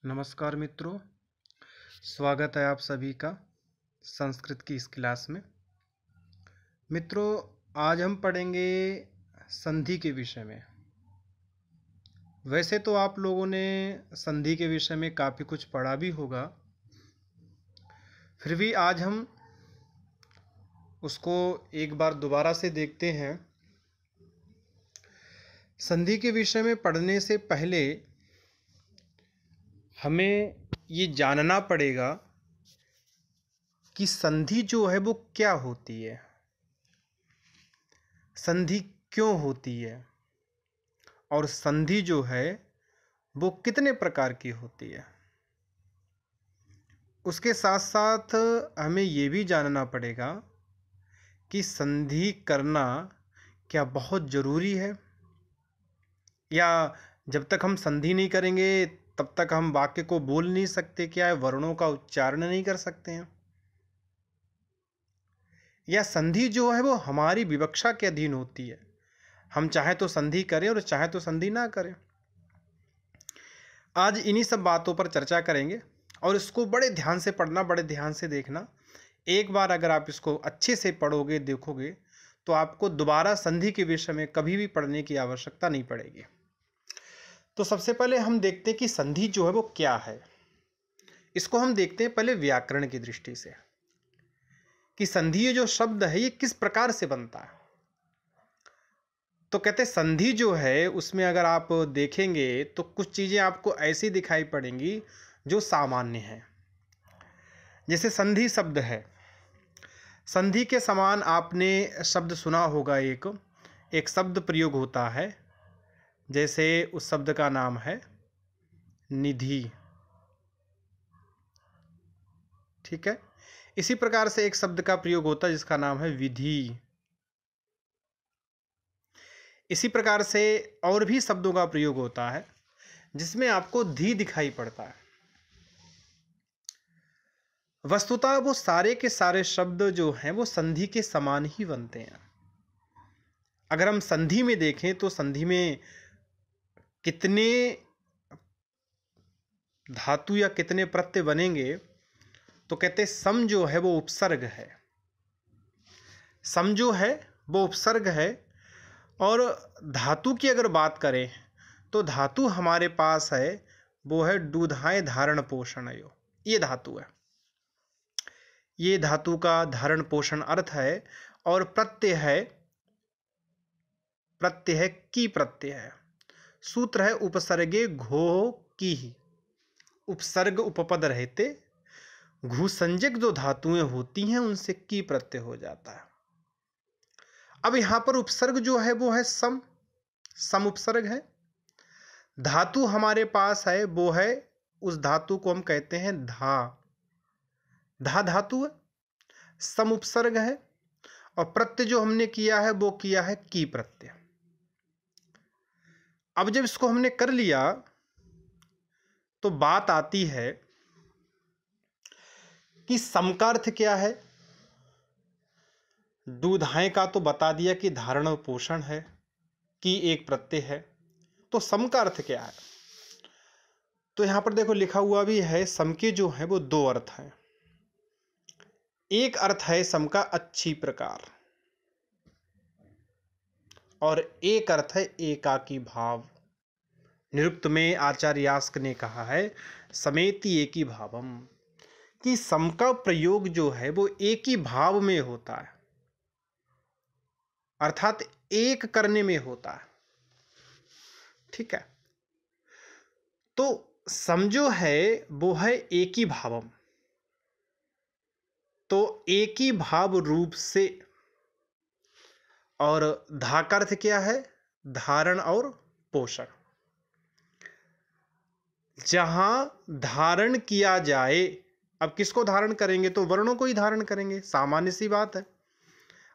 नमस्कार मित्रों, स्वागत है आप सभी का संस्कृत की इस क्लास में। मित्रों, आज हम पढ़ेंगे संधि के विषय में। वैसे तो आप लोगों ने संधि के विषय में काफ़ी कुछ पढ़ा भी होगा, फिर भी आज हम उसको एक बार दोबारा से देखते हैं। संधि के विषय में पढ़ने से पहले हमें ये जानना पड़ेगा कि संधि जो है वो क्या होती है, संधि क्यों होती है और संधि जो है वो कितने प्रकार की होती है। उसके साथ साथ हमें ये भी जानना पड़ेगा कि संधि करना क्या बहुत ज़रूरी है, या जब तक हम संधि नहीं करेंगे तब तक हम वाक्य को बोल नहीं सकते, क्या है वर्णों का उच्चारण नहीं कर सकते हैं, या संधि जो है वो हमारी विवक्षा के अधीन होती है। हम चाहे तो संधि करें और चाहे तो संधि ना करें। आज इन्हीं सब बातों पर चर्चा करेंगे और इसको बड़े ध्यान से पढ़ना, बड़े ध्यान से देखना। एक बार अगर आप इसको अच्छे से पढ़ोगे, देखोगे, तो आपको दोबारा संधि के विषय में कभी भी पढ़ने की आवश्यकता नहीं पड़ेगी। तो सबसे पहले हम देखते हैं कि संधि जो है वो क्या है। इसको हम देखते हैं पहले व्याकरण की दृष्टि से कि संधि ये जो शब्द है ये किस प्रकार से बनता है। तो कहते हैं संधि जो है उसमें अगर आप देखेंगे तो कुछ चीज़ें आपको ऐसी दिखाई पड़ेंगी जो सामान्य हैं। जैसे संधि शब्द है, संधि के समान आपने शब्द सुना होगा, एक शब्द प्रयोग होता है, जैसे उस शब्द का नाम है निधि। ठीक है, इसी प्रकार से एक शब्द का प्रयोग होता है जिसका नाम है विधि। इसी प्रकार से और भी शब्दों का प्रयोग होता है जिसमें आपको धी दिखाई पड़ता है। वस्तुतः वो सारे के सारे शब्द जो हैं वो संधि के समान ही बनते हैं। अगर हम संधि में देखें तो संधि में कितने धातु या कितने प्रत्यय बनेंगे, तो कहते हैं सम जो है वो उपसर्ग है, सम जो है वो उपसर्ग है। और धातु की अगर बात करें तो धातु हमारे पास है वो है दूधाय धारण पोषण यो, ये धातु है, ये धातु का धारण पोषण अर्थ है। और प्रत्यय है की प्रत्यय है। सूत्र है उपसर्गे घो की ही, उपसर्ग उपपद रहते घु संज्ञक जो धातुएं होती हैं उनसे की प्रत्यय हो जाता है। अब यहां पर उपसर्ग जो है वो है सम, सम उपसर्ग है। धातु हमारे पास है वो है, उस धातु को हम कहते हैं धा, धा धातु है, सम उपसर्ग है। और प्रत्यय जो हमने किया है वो किया है की प्रत्यय। अब जब इसको हमने कर लिया तो बात आती है कि सम का अर्थ क्या है। दूधाएं का तो बता दिया कि धारण और पोषण है, की एक प्रत्यय है, तो सम का अर्थ क्या है। तो यहां पर देखो लिखा हुआ भी है, सम के जो है वो दो अर्थ हैं। एक अर्थ है सम का अच्छी प्रकार, और एक अर्थ है एकाकी भाव। निरुक्त में आचार्य यास्क ने कहा है समेति एकी भावम, कि सम का प्रयोग जो है वो एक ही भाव में होता है, अर्थात एक करने में होता है। ठीक है, तो सम जो है वो है एक ही भावम, तो एक ही भाव रूप से। और धा का अर्थ क्या है, धारण और पोषण। जहां धारण किया जाए, अब किसको धारण करेंगे, तो वर्णों को ही धारण करेंगे, सामान्य सी बात है।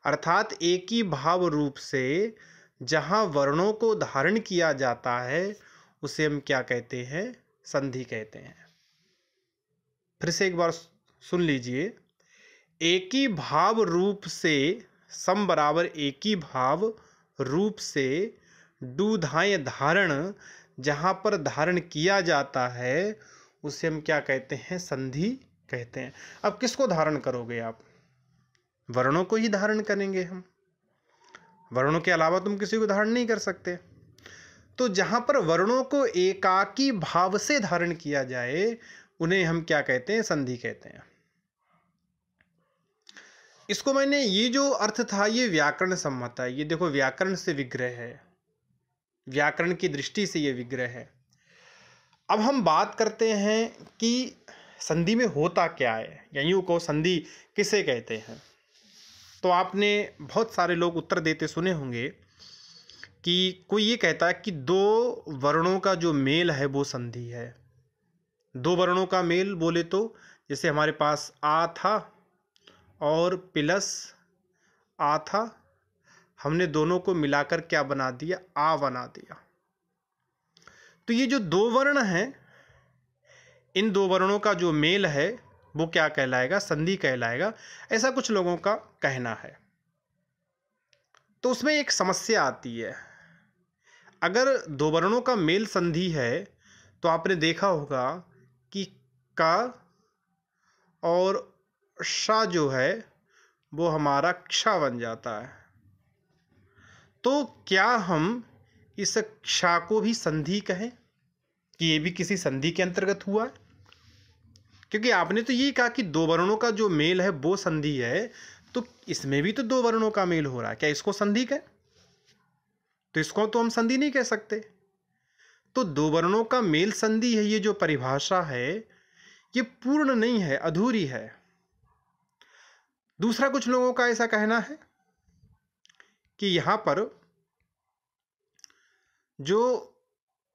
अर्थात एक ही भाव रूप से जहां वर्णों को धारण किया जाता है उसे हम क्या कहते हैं, संधि कहते हैं। फिर से एक बार सुन लीजिए, एक ही भाव रूप से, सम बराबर एक ही भाव रूप से दूधाय धारण, जहाँ पर धारण किया जाता है उसे हम क्या कहते हैं? संधि कहते हैं। अब किसको धारण करोगे आप? वर्णों को ही धारण करेंगे हम, वर्णों के अलावा तुम किसी को धारण नहीं कर सकते। तो जहाँ पर वर्णों को एकाकी भाव से धारण किया जाए उन्हें हम क्या कहते हैं? संधि कहते हैं। इसको मैंने, ये जो अर्थ था ये व्याकरण सम्मत है। ये देखो व्याकरण से विग्रह है, व्याकरण की दृष्टि से ये विग्रह है। अब हम बात करते हैं कि संधि में होता क्या है, या यूँ को संधि किसे कहते हैं। तो आपने बहुत सारे लोग उत्तर देते सुने होंगे कि कोई ये कहता है कि दो वर्णों का जो मेल है वो संधि है। दो वर्णों का मेल बोले तो जैसे हमारे पास आ था और प्लस आ था, हमने दोनों को मिलाकर क्या बना दिया? आ बना दिया। तो ये जो दो वर्ण हैं, इन दो वर्णों का जो मेल है वो क्या कहलाएगा? संधि कहलाएगा, ऐसा कुछ लोगों का कहना है। तो उसमें एक समस्या आती है। अगर दो वर्णों का मेल संधि है तो आपने देखा होगा कि का और श जो है वो हमारा क्ष बन जाता है। तो क्या हम इस क्ष को भी संधि कहें कि ये भी किसी संधि के अंतर्गत हुआ है? क्योंकि आपने तो ये कहा कि दो वर्णों का जो मेल है वो संधि है, तो इसमें भी तो दो वर्णों का मेल हो रहा है, क्या इसको संधि कहें? तो इसको तो हम संधि नहीं कह सकते। तो दो वर्णों का मेल संधि है, ये जो परिभाषा है ये पूर्ण नहीं है, अधूरी है। दूसरा, कुछ लोगों का ऐसा कहना है कि यहां पर जो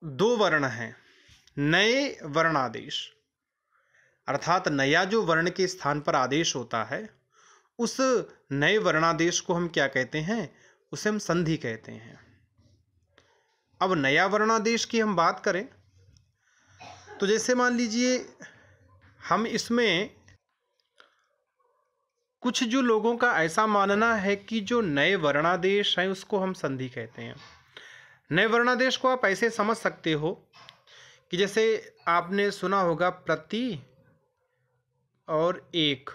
दो वर्ण हैं, नए वर्णादेश, अर्थात नया जो वर्ण के स्थान पर आदेश होता है, उस नए वर्णादेश को हम क्या कहते हैं? उसे हम संधि कहते हैं। अब नया वर्णादेश की हम बात करें तो जैसे मान लीजिए हम इसमें कुछ जो लोगों का ऐसा मानना है कि जो नए वर्णादेश हैं उसको हम संधि कहते हैं। नए वर्णादेश को आप ऐसे समझ सकते हो कि जैसे आपने सुना होगा प्रति और एक,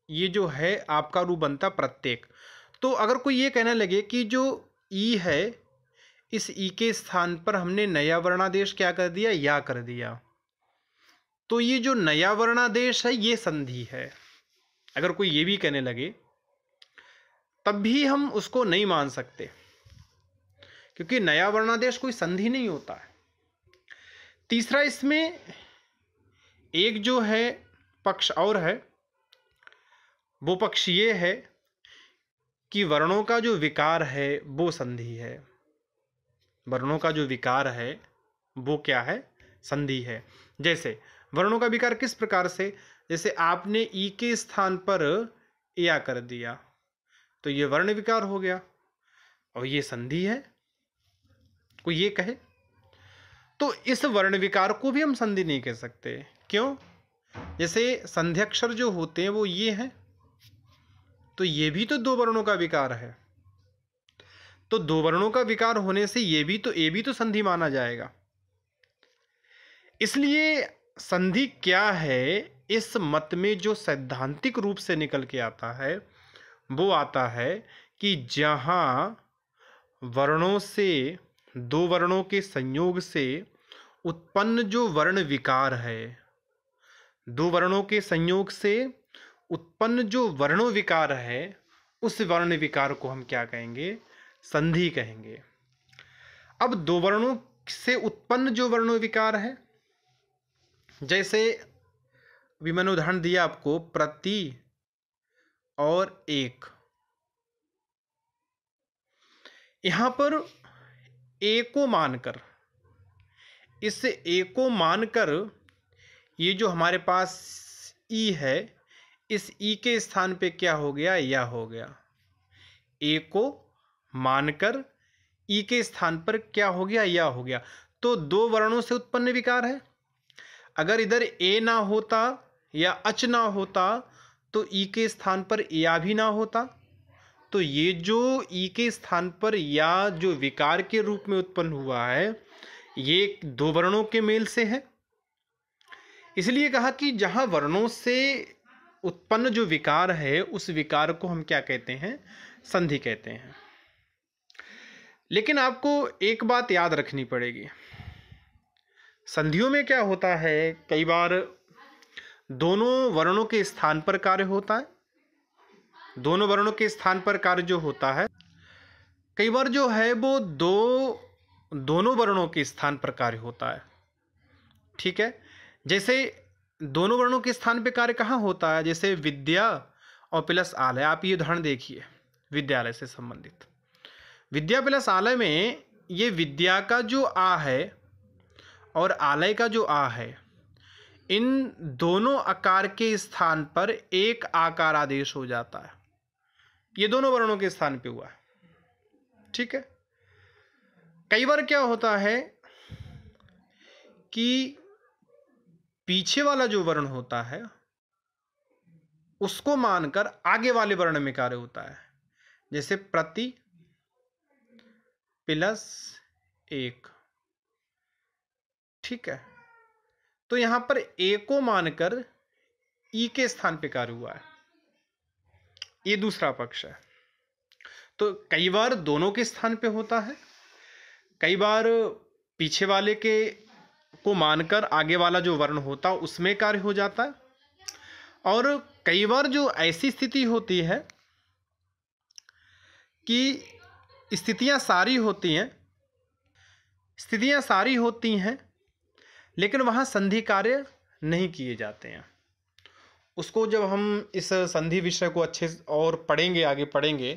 ये जो है आपका रूप बनता प्रत्येक। तो अगर कोई ये कहने लगे कि जो ई है, इस ई के स्थान पर हमने नया वर्णादेश क्या कर दिया? या कर दिया, तो ये जो नया वर्णादेश है ये संधि है। अगर कोई ये भी कहने लगे तब भी हम उसको नहीं मान सकते, क्योंकि नया वर्णादेश कोई संधि नहीं होता है। तीसरा, इसमें एक जो है पक्ष और है, वो पक्ष ये है कि वर्णों का जो विकार है वो संधि है। वर्णों का जो विकार है वो क्या है? संधि है। जैसे वर्णों का विकार किस प्रकार से? जैसे आपने ई के स्थान पर या कर दिया तो ये वर्ण विकार हो गया और ये संधि है। कोई ये कहे तो इस वर्ण विकार को भी हम संधि नहीं कह सकते। क्यों? जैसे संध्याक्षर जो होते हैं वो ये हैं, तो ये भी तो दो वर्णों का विकार है। तो दो वर्णों का विकार होने से ये भी तो संधि माना जाएगा। इसलिए संधि क्या है, इस मत में जो सैद्धांतिक रूप से निकल के आता है वो आता है कि जहां वर्णों से, दो वर्णों के संयोग से उत्पन्न जो वर्ण विकार है, दो वर्णों के संयोग से उत्पन्न जो वर्णो विकार है, उस वर्ण विकार को हम क्या कहेंगे? संधि कहेंगे। अब दो वर्णों से उत्पन्न जो वर्णो विकार है, जैसे अभी मैंने उदाहरण दिया आपको प्रति और एक, यहां पर ए को मानकर, इस ए को मानकर ये जो हमारे पास ई है, इस ई के स्थान पे क्या हो गया? या हो गया। ए को मानकर ई के स्थान पर क्या हो गया? या हो गया। तो दो वर्णों से उत्पन्न विकार है। अगर इधर ए ना होता या अच ना होता तो ई के स्थान पर या भी ना होता। तो ये जो ई के स्थान पर या जो विकार के रूप में उत्पन्न हुआ है, ये दो वर्णों के मेल से है। इसलिए कहा कि जहाँ वर्णों से उत्पन्न जो विकार है उस विकार को हम क्या कहते हैं, संधि कहते हैं। लेकिन आपको एक बात याद रखनी पड़ेगी, संधियों में क्या होता है, कई बार दोनों वर्णों के स्थान पर कार्य होता है। दोनों वर्णों के स्थान पर कार्य जो होता है, कई बार जो है वो दोनों वर्णों के स्थान पर कार्य होता है। ठीक है, जैसे दोनों वर्णों के स्थान पे कार्य कहाँ होता है, जैसे विद्या और प्लस आलय। आप ये उदाहरण देखिए विद्यालय से संबंधित। विद्या प्लस आलय में ये विद्या का जो आ है और आलय का जो आ है, इन दोनों आकार के स्थान पर एक आकार आदेश हो जाता है। ये दोनों वर्णों के स्थान पे हुआ है। ठीक है, कई बार क्या होता है कि पीछे वाला जो वर्ण होता है उसको मानकर आगे वाले वर्ण में कार्य होता है, जैसे प्रति प्लस एक। ठीक है, तो यहां पर ए को मानकर ई के स्थान पे कार्य हुआ है, ये दूसरा पक्ष है। तो कई बार दोनों के स्थान पे होता है, कई बार पीछे वाले के को मानकर आगे वाला जो वर्ण होता है उसमें कार्य हो जाता है, और कई बार जो ऐसी स्थिति होती है कि स्थितियां सारी होती हैं लेकिन वहाँ संधि कार्य नहीं किए जाते हैं। उसको जब हम इस संधि विषय को अच्छे और पढ़ेंगे, आगे पढ़ेंगे,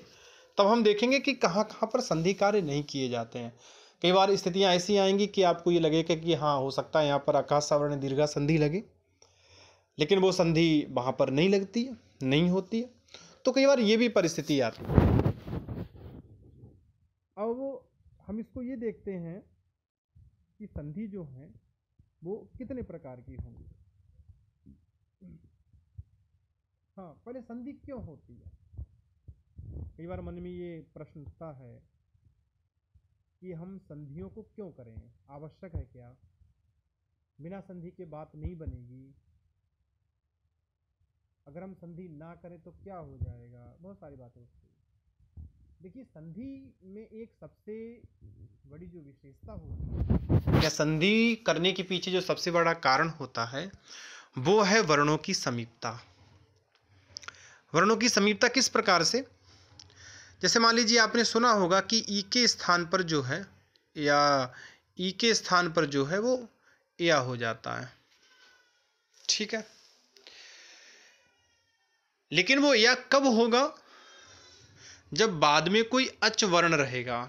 तब हम देखेंगे कि कहाँ कहाँ पर संधि कार्य नहीं किए जाते हैं। कई बार स्थितियाँ ऐसी आएंगी कि आपको ये लगेगा कि हाँ, हो सकता है यहाँ पर आकाश सावर्ण दीर्घा संधि लगे, लेकिन वो संधि वहाँ पर नहीं लगती है, नहीं होती है। तो कई बार ये भी परिस्थिति आती है। अब हम इसको ये देखते हैं कि संधि जो है वो कितने प्रकार की होंगी। हाँ, पहले संधि क्यों होती है। कई बार मन में ये प्रश्न उठता है कि हम संधियों को क्यों करें, आवश्यक है क्या, बिना संधि के बात नहीं बनेगी, अगर हम संधि ना करें तो क्या हो जाएगा, बहुत सारी बातें उठती हैं। देखिए, संधि में एक सबसे बड़ी जो विशेषता होती है, या संधि करने के पीछे जो सबसे बड़ा कारण होता है, वो है वर्णों की समीपता। वर्णों की समीपता किस प्रकार से, जैसे मान लीजिए आपने सुना होगा कि ई के स्थान पर जो है, या ई के स्थान पर जो है वो या हो जाता है। ठीक है, लेकिन वो या कब होगा, जब बाद में कोई अच वर्ण रहेगा।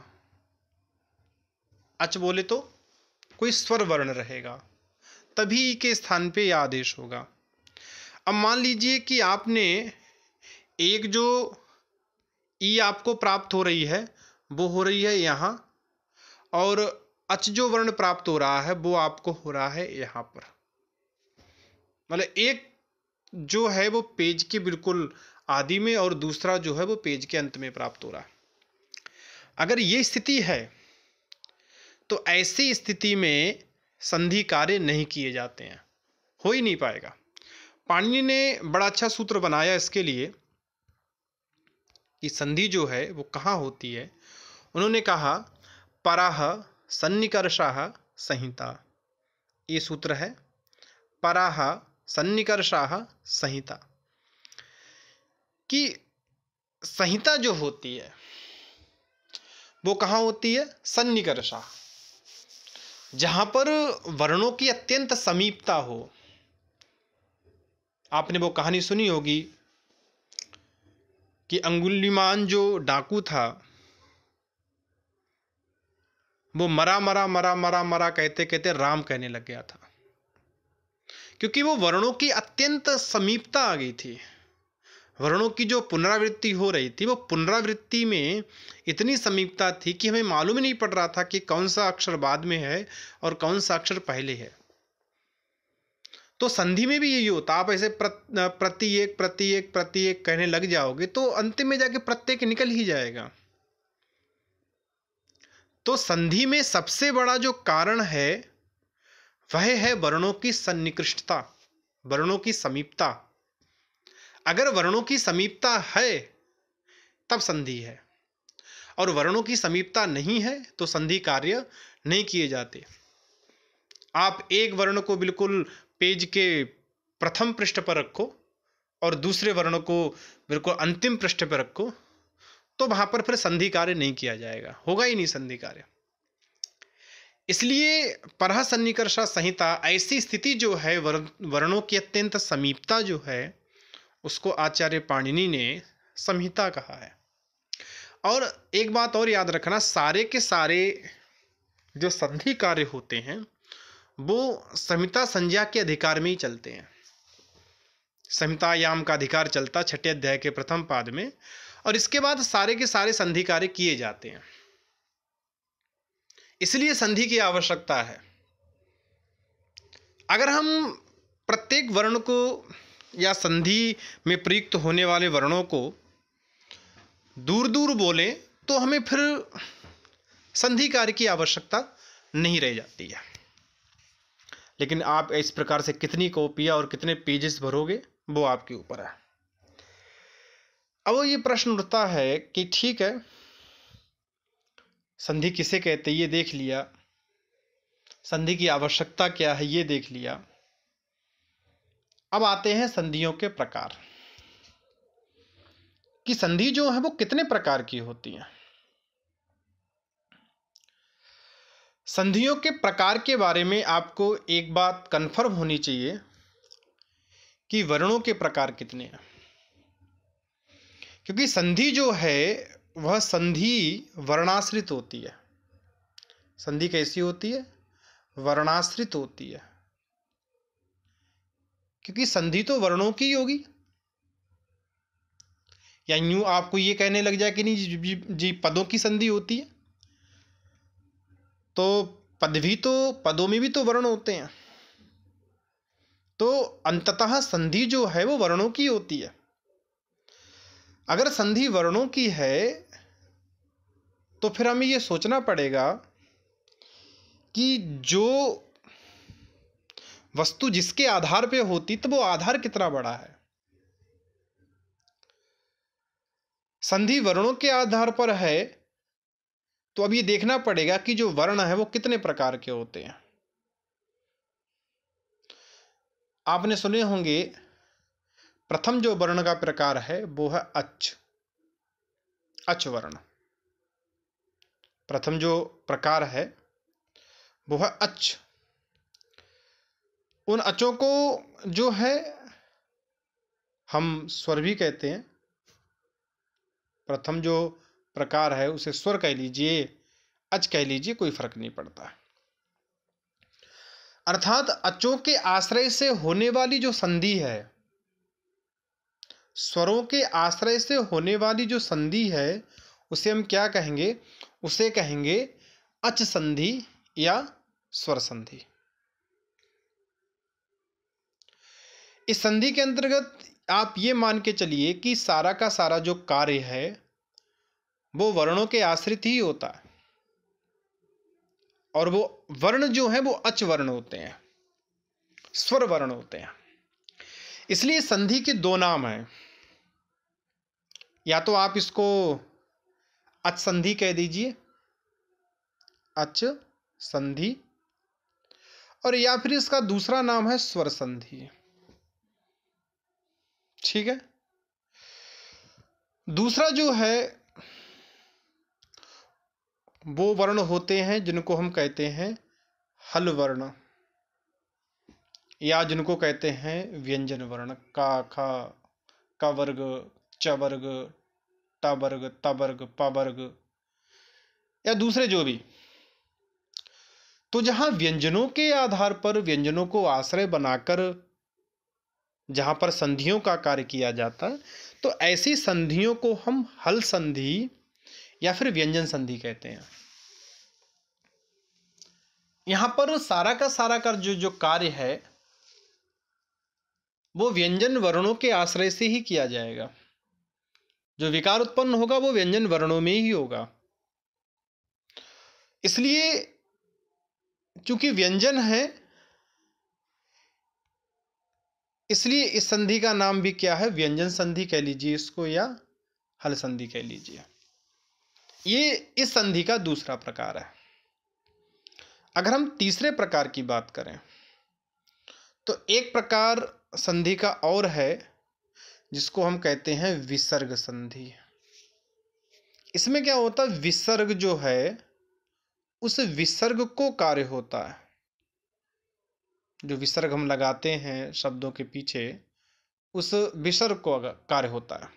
अच बोले तो कोई स्वर वर्ण रहेगा, तभी ई के स्थान पे या आदेश होगा। अब मान लीजिए कि आपने एक जो ई आपको प्राप्त हो रही है वो हो रही है यहाँ, और अच जो वर्ण प्राप्त हो रहा है वो आपको हो रहा है यहाँ पर। मतलब एक जो है वो पेज के बिल्कुल आदि में, और दूसरा जो है वो पेज के अंत में प्राप्त हो रहा है। अगर ये स्थिति है तो ऐसी स्थिति में संधि कार्य नहीं किए जाते हैं, हो ही नहीं पाएगा। पाणिनि ने बड़ा अच्छा सूत्र बनाया इसके लिए कि संधि जो है वो कहाँ होती है। उन्होंने कहा पराह सन्निकर्षाः संहिता, ये सूत्र है, पराह सन्निकर्षाः संहिता, कि संहिता जो होती है वो कहाँ होती है, सन्निकर्षा, जहाँ पर वर्णों की अत्यंत समीपता हो। आपने वो कहानी सुनी होगी कि अंगुलीमान जो डाकू था वो मरा मरा मरा मरा मरा कहते कहते राम कहने लग गया था, क्योंकि वो वर्णों की अत्यंत समीपता आ गई थी। वर्णों की जो पुनरावृत्ति हो रही थी वो पुनरावृत्ति में इतनी समीपता थी कि हमें मालूम ही नहीं पड़ रहा था कि कौन सा अक्षर बाद में है और कौन सा अक्षर पहले है। तो संधि में भी यही होता, आप ऐसे प्रत्येक प्रत्येक प्रत्येक कहने लग जाओगे तो अंतिम में जाके प्रत्येक निकल ही जाएगा। तो संधि में सबसे बड़ा जो कारण है वह है वर्णों की सन्निकृष्टता। वर्णों की समीपता। अगर वर्णों की समीपता है तब संधि है, और वर्णों की समीपता नहीं है तो संधि कार्य नहीं किए जाते। आप एक वर्ण को बिल्कुल पेज के प्रथम पृष्ठ पर रखो और दूसरे वर्ण को बिल्कुल अंतिम पृष्ठ पर रखो, तो वहां पर फिर संधि कार्य नहीं किया जाएगा, होगा ही नहीं संधि कार्य। इसलिए परः सन्निकर्षा संहिता ऐसी स्थिति जो है वर्णों की अत्यंत समीपता जो है, उसको आचार्य पाणिनि ने संहिता कहा है। और एक बात और याद रखना, सारे के सारे जो संधि कार्य होते हैं वो संहिता संज्ञा के अधिकार में ही चलते हैं। संहितायाम का अधिकार चलता 6ठे अध्याय के प्रथम पाद में, और इसके बाद सारे के सारे संधि कार्य किए जाते हैं। इसलिए संधि की आवश्यकता है। अगर हम प्रत्येक वर्ण को या संधि में प्रयुक्त होने वाले वर्णों को दूर दूर बोलें तो हमें फिर संधि कार्य की आवश्यकता नहीं रह जाती है। लेकिन आप इस प्रकार से कितनी कॉपियाँ और कितने पेजेस भरोगे वो आपके ऊपर है। अब ये प्रश्न उठता है कि ठीक है, संधि किसे कहते ये देख लिया, संधि की आवश्यकता क्या है ये देख लिया, अब आते हैं संधियों के प्रकार कि संधि जो है वो कितने प्रकार की होती हैं। संधियों के प्रकार के बारे में आपको एक बात कन्फर्म होनी चाहिए कि वर्णों के प्रकार कितने हैं, क्योंकि संधि जो है वह संधि वर्णाश्रित होती है। संधि कैसी होती है? वर्णाश्रित होती है, क्योंकि संधि तो वर्णों की होगी। या यूं आपको ये कहने लग जाए कि नहीं जी पदों की संधि होती है, तो पदों में भी तो वर्ण होते हैं, तो अंततः संधि जो है वो वर्णों की होती है। अगर संधि वर्णों की है तो फिर हमें ये सोचना पड़ेगा कि जो वस्तु जिसके आधार पे होती तो वो आधार कितना बड़ा है। संधि वर्णों के आधार पर है तो अब ये देखना पड़ेगा कि जो वर्ण है वो कितने प्रकार के होते हैं। आपने सुने होंगे प्रथम जो वर्ण का प्रकार है वो है अच। अच वर्ण प्रथम जो प्रकार है वो है अच। उन अचों को जो है हम स्वर भी कहते हैं। प्रथम जो प्रकार है उसे स्वर कह लीजिए, अच कह लीजिए, कोई फर्क नहीं पड़ता। अर्थात अचों के आश्रय से होने वाली जो संधि है, स्वरों के आश्रय से होने वाली जो संधि है, उसे हम क्या कहेंगे? उसे कहेंगे अच संधि या स्वर संधि। इस संधि के अंतर्गत आप ये मान के चलिए कि सारा का सारा जो कार्य है वो वर्णों के आश्रित ही होता है, और वो वर्ण जो है वो अच वर्ण होते हैं, स्वर वर्ण होते हैं। इसलिए संधि के दो नाम हैं, या तो आप इसको अच संधि कह दीजिए, अच संधि, और या फिर इसका दूसरा नाम है स्वर संधि। ठीक है। दूसरा जो है वो वर्ण होते हैं जिनको हम कहते हैं हल वर्ण, या जिनको कहते हैं व्यंजन वर्ण, का, खा, का वर्ग, च वर्ग, ट वर्ग, त वर्ग, प वर्ग, या दूसरे जो भी। तो जहां व्यंजनों के आधार पर, व्यंजनों को आश्रय बनाकर जहां पर संधियों का कार्य किया जाता है, तो ऐसी संधियों को हम हल संधि या फिर व्यंजन संधि कहते हैं। यहां पर सारा का सारा का जो कार्य है वो व्यंजन वर्णों के आश्रय से ही किया जाएगा। जो विकार उत्पन्न होगा वो व्यंजन वर्णों में ही होगा। इसलिए चूंकि व्यंजन है, इसलिए इस संधि का नाम भी क्या है, व्यंजन संधि कह लीजिए इसको या हल संधि कह लीजिए। ये इस संधि का दूसरा प्रकार है। अगर हम तीसरे प्रकार की बात करें तो एक प्रकार संधि का और है जिसको हम कहते हैं विसर्ग संधि। इसमें क्या होता है, विसर्ग जो है उस विसर्ग को कार्य होता है। जो विसर्ग हम लगाते हैं शब्दों के पीछे, उस विसर्ग को कार्य होता है।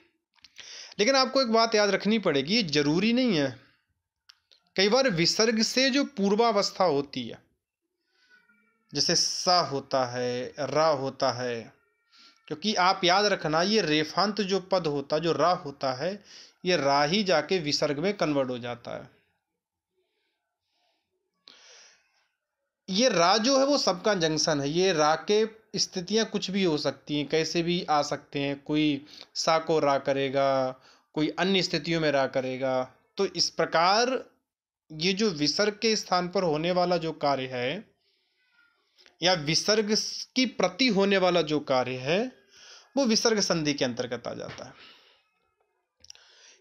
लेकिन आपको एक बात याद रखनी पड़ेगी, ये जरूरी नहीं है। कई बार विसर्ग से जो पूर्वावस्था होती है, जैसे सा होता है, रा होता है, क्योंकि आप याद रखना ये रेफांत जो पद होता है, जो रा होता है, ये रा ही जाके विसर्ग में कन्वर्ट हो जाता है। ये रा जो है वो सबका जंक्शन है। ये रा के स्थितियां कुछ भी हो सकती हैं, कैसे भी आ सकते हैं। कोई सा को रा करेगा, कोई अन्य स्थितियों में रा करेगा। तो इस प्रकार ये जो विसर्ग के स्थान पर होने वाला जो कार्य है या विसर्ग की प्रति होने वाला जो कार्य है वो विसर्ग संधि के अंतर्गत आ जाता है।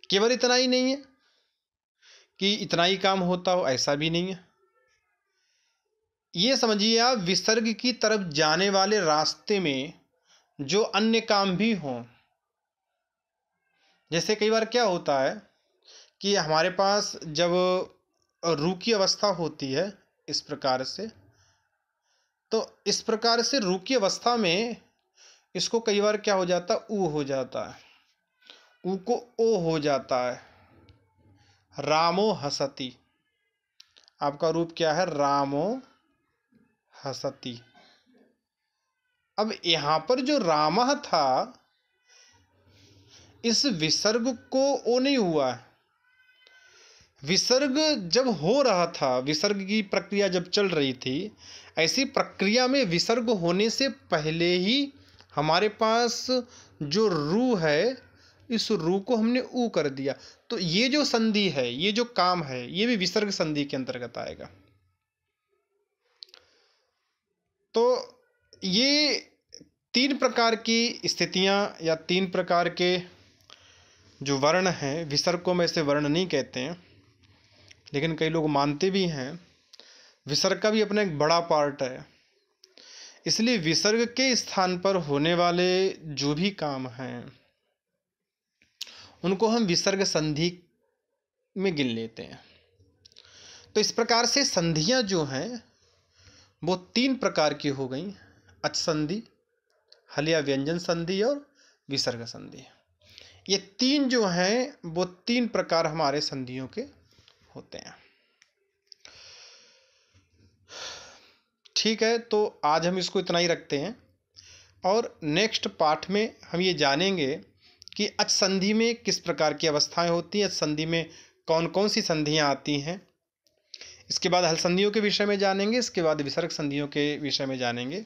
केवल इतना ही नहीं है कि इतना ही काम होता हो, ऐसा भी नहीं है। ये समझिए आप, विसर्ग की तरफ जाने वाले रास्ते में जो अन्य काम भी हों, जैसे कई बार क्या होता है कि हमारे पास जब रू की अवस्था होती है इस प्रकार से, तो इस प्रकार से रू की अवस्था में इसको कई बार क्या हो जाता है, ऊ हो जाता है, ऊ को ओ हो जाता है। रामो हसती, आपका रूप क्या है, रामो हसती। अब यहां पर जो रामः था, इस विसर्ग को ओ नहीं हुआ है। विसर्ग जब हो रहा था, विसर्ग की प्रक्रिया जब चल रही थी, ऐसी प्रक्रिया में विसर्ग होने से पहले ही हमारे पास जो रू है, इस रू को हमने ऊ कर दिया। तो ये जो संधि है, ये जो काम है, ये भी विसर्ग संधि के अंतर्गत आएगा। तो ये तीन प्रकार की स्थितियां या तीन प्रकार के जो वर्ण हैं, विसर्ग को मैं इसे वर्ण नहीं कहते हैं, लेकिन कई लोग मानते भी हैं। विसर्ग का भी अपना एक बड़ा पार्ट है। इसलिए विसर्ग के स्थान पर होने वाले जो भी काम हैं उनको हम विसर्ग संधि में गिन लेते हैं। तो इस प्रकार से संधियां जो हैं वो तीन प्रकार की हो गई, अच संधि, हल या व्यंजन संधि और विसर्ग संधि। ये तीन जो हैं वो तीन प्रकार हमारे संधियों के होते हैं। ठीक है, तो आज हम इसको इतना ही रखते हैं और नेक्स्ट पार्ट में हम ये जानेंगे कि अच संधि में किस प्रकार की अवस्थाएं होती हैं, अच संधि में कौन कौन सी संधियां आती हैं। इसके बाद हल संधियों के विषय में जानेंगे, इसके बाद विसर्ग संधियों के विषय में जानेंगे।